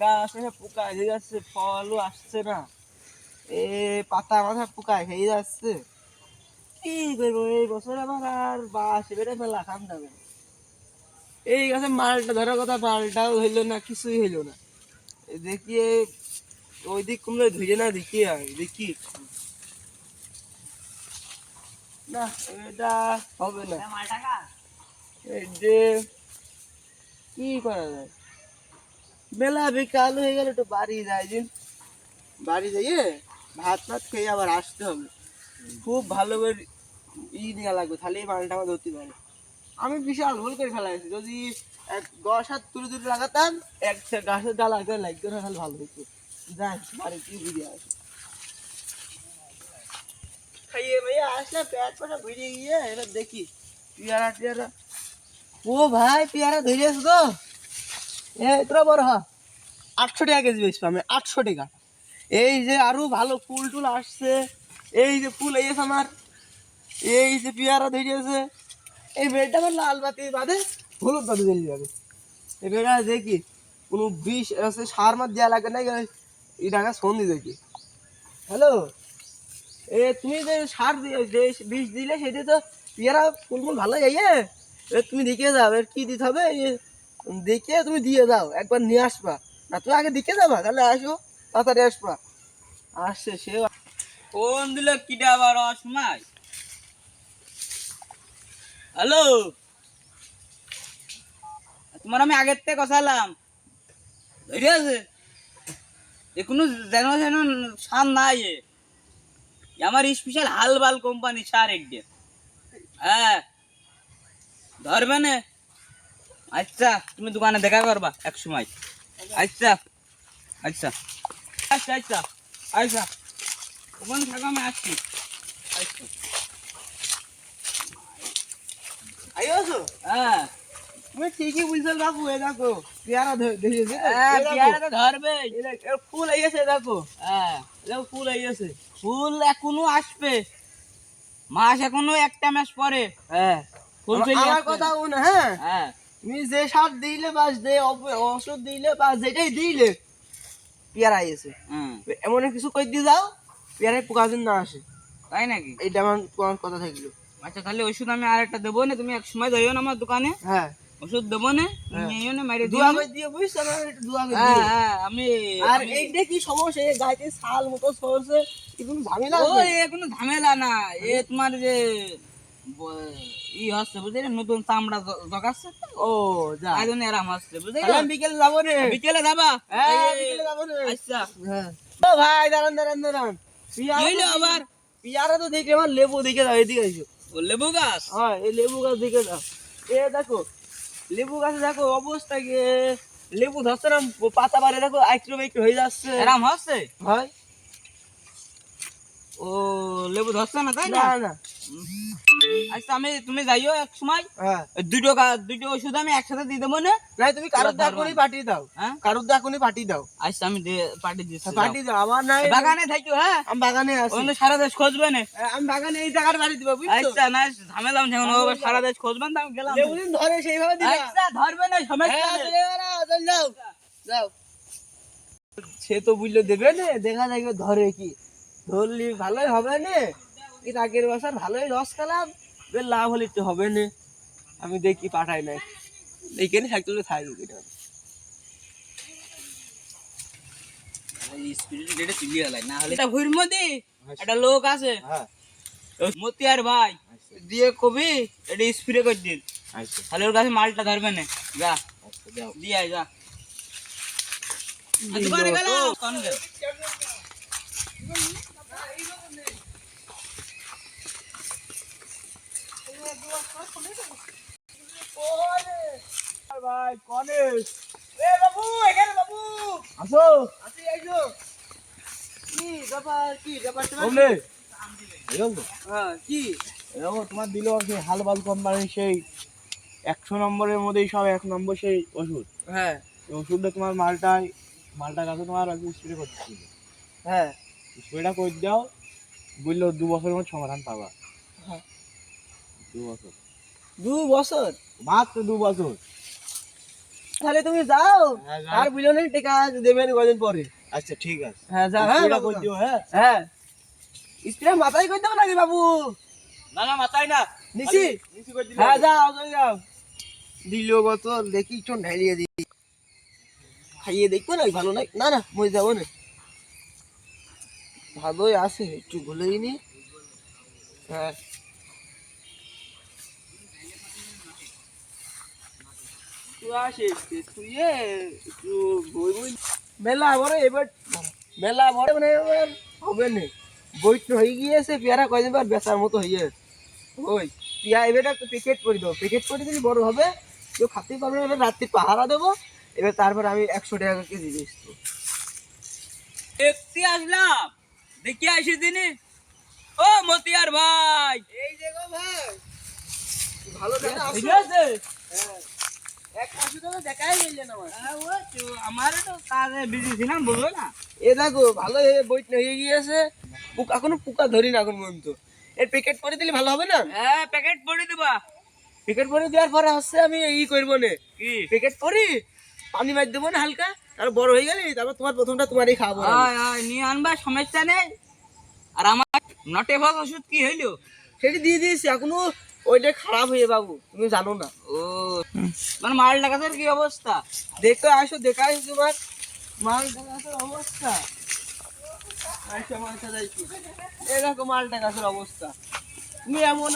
গাছ পোকা হয়ে যাচ্ছে, ফলও আসছে না, এ পাতা মাথা পোকা খেয়ে যাচ্ছে। কি করবো এই বছর আমার আর বাস এবারে মেলা খান যাবে। এই গাছে মালটা ধরার কথা, মালটাও হইলো না, কিছুই হইলো না। দেখি ওই দিক কুমড়ো ধুয়ে না দেখি দেখি না, এটা হবে না। এই যে কি করা যায়, মেলা বিকাল হয়ে গেল, একটু বাড়ি যাই দিন, বাড়ি যাইয়ে ভাত ভাত খেয়ে আবার আসতে হবে। খুব ভালো করে নেওয়া লাগবে, তাহলে এই মালটা আমার ধরতে পারে। আমি বিশাল ভুল করে ফেলাইছি, যদি এক 10 হাত তুলে তুলে লাগাতাম, একটা গাছের ডাল আগে লাগতো না, তাহলে ভালো হতো। যাই বাড়িতে ঘুরে আসি, খাইয়ে ভাইয়া আসলে পেট পাটা ঘুরিয়ে গিয়ে এবার দেখি পেয়ারা টিয়ারা। ও ভাই পেয়ারা ধরেছ তো, তোরা বড় হ, 800 টাকা কেজি বেচবো আমি, 800 টাকা। এই যে আরো ভালো ফুল টুল আসছে, এই যে ফুল এসে আমার, এই যে পেয়ারা ধরেছে, এই বেডটা আমার লাল বাতি বাদে হলুদ বাতি জ্বলে যাবে। এই বেডটা দেখি কোনো বিষ আছে, সার মার দেওয়া লাগে না, এই টাকা সন্ধি দেখি। হ্যালো, তুমি যে সার যে বিষ দিলে সেটা তো পেয়ারা ফুল ফুল ভালো যাইয়ে, তুমি দেখে যাও এর কি দিতে হবে, দেখে তুমি দিয়ে দাও, একবার নিয়ে আসবা। না তুমি আগে দেখে যাবা, তাহলে আসো তাড়াতাড়ি আসবা। আসছে সে ফোন দিল কিটা আবার অসময়। হ্যালো, তোমার আমি আগের থেকে কষালাম, ঠিক আছে? এ কোনো যেন যেন সার নাই, আমার স্পেশাল হালবাল কোম্পানি সার একদিন। হ্যাঁ, ধরবে না? আচ্ছা, তুমি দোকানে দেখা করবা এক সময়। আচ্ছা আচ্ছা আচ্ছা আচ্ছা আচ্ছা, ওখানে থাকো, আমি আসছি। আচ্ছা, আইসো। হ্যাঁ তুমি ঠিকই বুঝছো বাবু, এ দেখো পেয়ারা ধরেছে, পেয়ারা তো ধরবে। ফুল আইয়াছে দেখো, হ্যাঁ, দেখো ফুল আইয়াছে। ফুল এখনো আসবে, মাস এখনো একটা মাস পরে হ্যাঁ, ফুল চলে আমার আসবে। কথা শুনো, হ্যাঁ হ্যাঁ, তুমি যে সার দিলে বা যে ওষুধ দিলে বা যেটাই দিলে পেয়ারা আইয়াছে, হুম, এমন কিছু কই দিয়ে যাও পেয়ারায় পোকা যেন না আসে। তাই নাকি? এইটা আমার তোমার কথা থাকলো। আচ্ছা, তাহলে ওষুধ আমি আর একটা দেবো না, তুমি এক সময় যাইও না আমার দোকানে, হ্যাঁ, ওষুধ দেবো না, তুমি হ্যাঁ। নিও না, মেরে দিও দুয়া না। করে দিও, বুঝছো, আমার একটু দুয়া করে হ্যাঁ দিও। হ্যাঁ, আমি আর এইটা কি সমস্যা, এই গাইতে ছাল মতো সরছে, কি কোনো ঝামেলা ও আছে? এ কোনো ঝামেলা না, এ তোমার যে ই হচ্ছে বুঝলি, নতুন চামড়া জগাচ্ছে তো, ও যা, তাই জন্য এরাম হচ্ছে বুঝলি। তাহলে আমি বিকেলে যাবো রে। বিকেলে যাবা? হ্যাঁ, বিকেলে যাবো রে। আচ্ছা, হ্যাঁ। ও ভাই দাঁড়ান দাঁড়ান দাঁড়ান, কি হইলো আবার? পিয়ারা তো দেখে আমার লেবু দিকে যাও, এদিকে আইসো। ও লেবু গাছ? হ্যাঁ, এই লেবু গাছ দিকে যাও। এ দেখো লেবু গাছে দেখো অবস্থা কি, লেবু ধরছে না, পাতা বাড়ে দেখো আইক্রো বাইক্রো হয়ে যাচ্ছে। এরাম হচ্ছে? হয় ও লেবু ধরছে না, তাই না না? না। আচ্ছা, তুমি যাইও এক সময়, হ্যাঁ, দুটো ওষুধ আমি একসাথে দিয়ে দেবো না। নাই তুমি কারোর এবার ধরবা দাকুনি না। পাঠিয়ে দাও, হ্যাঁ, কারোর দাকুনি পাঠিয়ে দাও। আচ্ছা, আমি পাঠিয়ে দিচ্ছি, যাও। পাঠিয়ে দাও, আমার নাই, বাগানে থাকো, হ্যাঁ, আমি বাগানে আছি। ওখানে সারা দেশ খুঁজবে না। আমি বাগানে এই জায়গার বাড়ি দিবা, বুঝছো? আচ্ছা, না ঝামেলা যেমন হবে, সারা দেশ খুঁজবেন তো আমি গেলাম। লেবু দিন ধরে সেইভাবে দিবা। আচ্ছা, ধরবে না, সমস্যা হ্যাঁ, নেই। চলে যাও, চলে যাও, যাও। সে তো বুঝলো দেবে না, দেখা যাবে ধরে কি, ধরলি ভালোই হবে না, কি আগের বছর ভালোই লস খেলাম, এবার লাভ হলে একটু হবে না। আমি দেখি পাঠাই নাই, এইখানে থাকতে থাকবে এটা। এটা ভুঁড়ির মধ্যে একটা লোক আছে, হ্যাঁ, মতিয়ার ভাই, দিয়ে কবি এটা স্প্রে করে দিন, আচ্ছা তাহলে ওর কাছে মালটা ধরবে না। যা আচ্ছা, যাও। দিয়ে আয়, যা। দোকানে গেল, দোকানে গেল। ভাই কনেশ, এ বাবু এখানে বাবু, আসো আসি, আইসো। কি ব্যাপার, কি ব্যাপারটা বললে? হ্যাঁ, কি এরকম তোমার দিল সেই হালবাল কোম্পানির সেই 100 নম্বরের মধ্যেই সব 1 নম্বর সেই ওষুধ। হ্যাঁ, ওষুধটা তোমার মালটা গাছে তোমার আগে স্প্রে করতে ছিল। হ্যাঁ, স্প্রেটা করে দাও, বুঝলো 2 বছরের মধ্যে সমাধান পাবা। হ্যাঁ, 2 বছর, 2 বছর, মাত্র 2 বছর। তাহলে তুমি যাও, হ্যাঁ, যাও। আর বুঝলো না টেকা দেবেন কদিন পরে। আচ্ছা ঠিক আছে, হ্যাঁ যাও, হ্যাঁ স্প্রেটা বাবু, করে দিও, হ্যাঁ। হ্যাঁ স্প্রে মাথায় করে দেবো নাকি বাবু? না না মাথায় না, নিছি, নিচে করে দিলে হ্যাঁ হবে। যাও যাও যাও। দিল বোতল দেখি চোন ঢালিয়ে দিই, খাইয়ে দেখবো না ভালো নাই, না না মই যাবো না, ভালোই আছে একটু ভুলেই নি। হ্যাঁ তুই আসিস তুই একটু বই বই মেলা ভরে এবার, মেলা ভরে মানে এবার হবে না, বই তো হয়ে গিয়েছে, পেয়ারা কয়দিন পর বেচার মতো হয়ে গেছে। ওই পিয়া এবার একটা প্যাকেট করে দেবো, প্যাকেট করে দিলে বড় হবে, কেউ খাতেই পারবে না, এবার রাত্রি পাহারা দেবো, এবার তারপর আমি 100 টাকা কেজি বেচবো। দেখতে আসলাম, দেখি আসি দিনে। ও মতিয়ার ভাই, এই যে গো ভাই, ভালো টাকা ঠিক আছে, আছে? হ্যাঁ 180 টাকা দেখাই গেলেন আমার। আমার তো কাজে বিজি ছিলাম, বুঝলো না। এ দেখো ভালো বই হয়ে গিয়েছে, পোকা কোনো পোকা ধরি না এখন পর্যন্ত, এর প্যাকেট করে দিলে ভালো হবে না? হ্যাঁ প্যাকেট পড়ে দিবা। প্যাকেট করে দেওয়ার পরে হচ্ছে আমি করবো না, কি? প্যাকেট করি পানি মার দেবো না হালকা, আর বড় হয়ে গেলে তারপর তোমার প্রথমটা তোমারই খাবো আমি। আয় আয় নিয়ে আনবা, সমস্যা নেই। আর আমার নটে ভাগ ওষুধ কি হইলো? সেটি দিয়ে দিয়েছি, এখনো ওইটা খারাপ হয়ে বাবু, তুমি জানো না। ও মানে মাল টাকাতের কি অবস্থা? দেখো আসো, দেখাই তোমার মালটা গাছের অবস্থা, আসো আমার সাথে একটু। এই দেখো মালটা গাছের অবস্থা, তুমি এমন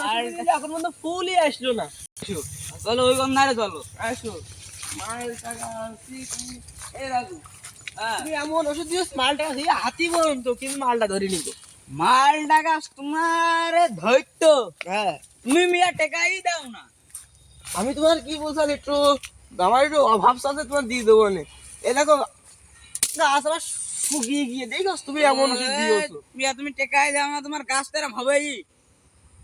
এখন পর্যন্ত ফুলই আসলো না। আসো চলো ওই গন্ধারে চলো। আসো, মালটা গাছ তুমি, এই দেখো হ্যাঁ তুমি এমন ওষুধ দিও, মালটা গাছ এই হাতি পর্যন্ত কিন্তু মালটা ধরে নিব। মাল টাকা তোমার ধৈর্য, হ্যাঁ তুমি মিয়া টেকাই দাও না। আমি তোমার কি বলছিলাম একটু, আমার একটু অভাব আছে, তোমার দিয়ে দেবো না। এই দেখো গাছ আমার শুকিয়ে গিয়ে, দেখো তুমি এমন ওষুধ দিয়েছো। মিয়া তুমি টেকাই দাও না, তোমার গাছ তেরাম হবেই।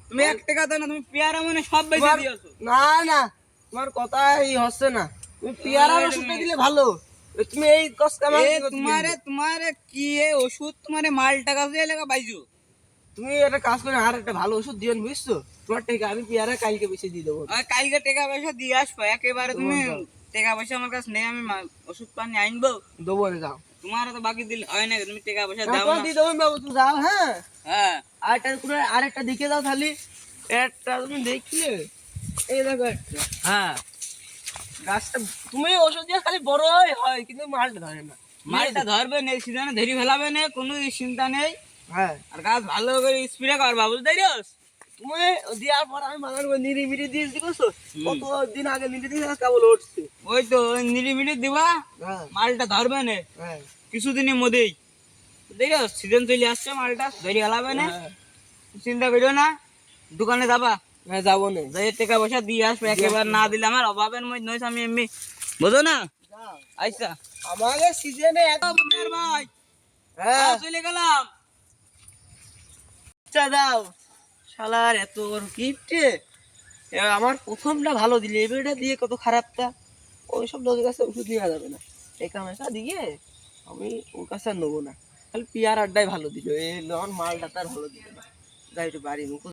তুমি 1 টাকা দাও না, তুমি পেয়ারা মানে সব বেশি তোমার- দিয়েছো। না না তোমার কথাই হচ্ছে না, তুমি পেয়ারার এই ওষুধটা তুমি- দিলে ভালো, তুমি এই কষ্ট তোমারে কি এ ওষুধ তোমারে মাল টাকা দিয়ে লেগা বাইজু। তুমি একটা কাজ করে আর একটা ভালো ওষুধ দিও, বুঝছো? তোমার টাকা আমি পেয়ারা কালকে বেশি দিয়ে দেবো। আর কালকে টাকা পয়সা দিয়ে আসবো একেবারে, তুমি দাও। টাকা পয়সা আমার কাছে নেই, আমি ওষুধ পানি আনবো। দেবো না, যাও তোমার তো বাকি দিলে হয় না, তুমি টাকা পয়সা দাও তোমার না। দিয়ে দেবো বাবু, তুমি যাও। হ্যাঁ হ্যাঁ আর একটা কোনো আর একটা দিকে দাও খালি, একটা তুমি দেখলে এই দেখো একটা হ্যাঁ গাছটা, তুমি ওষুধ দিয়ে খালি বড়ই হয় কিন্তু মালটা ধরে না। মালটা ধরবে নেই, সিজনে ধরি ফেলাবে না, কোনো চিন্তা নেই। হ্যাঁ আর গাছ ভালো করে স্প্রে করবা, বুঝতে পারছ? তুমি দেওয়ার পর আমি মালার নিরিবিরি দিয়েছি, করছো হুম। কত দিন আগে নিরি দিয়ে কেবল উঠছে। ওই তো নিরিমিরি দিবা, হ্যাঁ মালটা ধরবে না হ্যাঁ কিছুদিনের মধ্যেই। দেখো সিজন চলে আসছে, মালটা ধরি ফেলাবে না, হ্যাঁ চিন্তা করিও না। দোকানে যাবা, হ্যাঁ যাবো না, যাই টাকা পয়সা দিয়ে আসবে, একেবারে না দিলে আমার অভাবের মধ্যে নইছে, আমি এমনি বুঝো না। যাও। আচ্ছা আমাদের সিজনে এত বুঝার ভাই, হ্যাঁ চলে গেলাম। আচ্ছা যাও, শালার এত বড় গিফটে, আমার প্রথমটা ভালো দিলে এবারটা দিয়ে কত খারাপটা, ওইসব লোকের কাছে ওষুধ নেওয়া যাবে না, টাকা পয়সা দিয়ে আমি ওর কাছে আর নেবো না, খালি পিয়ার আড্ডায় ভালো দিল, এই আমার মালটা তার ভালো দিল না, যাই একটু বাড়ি মুখ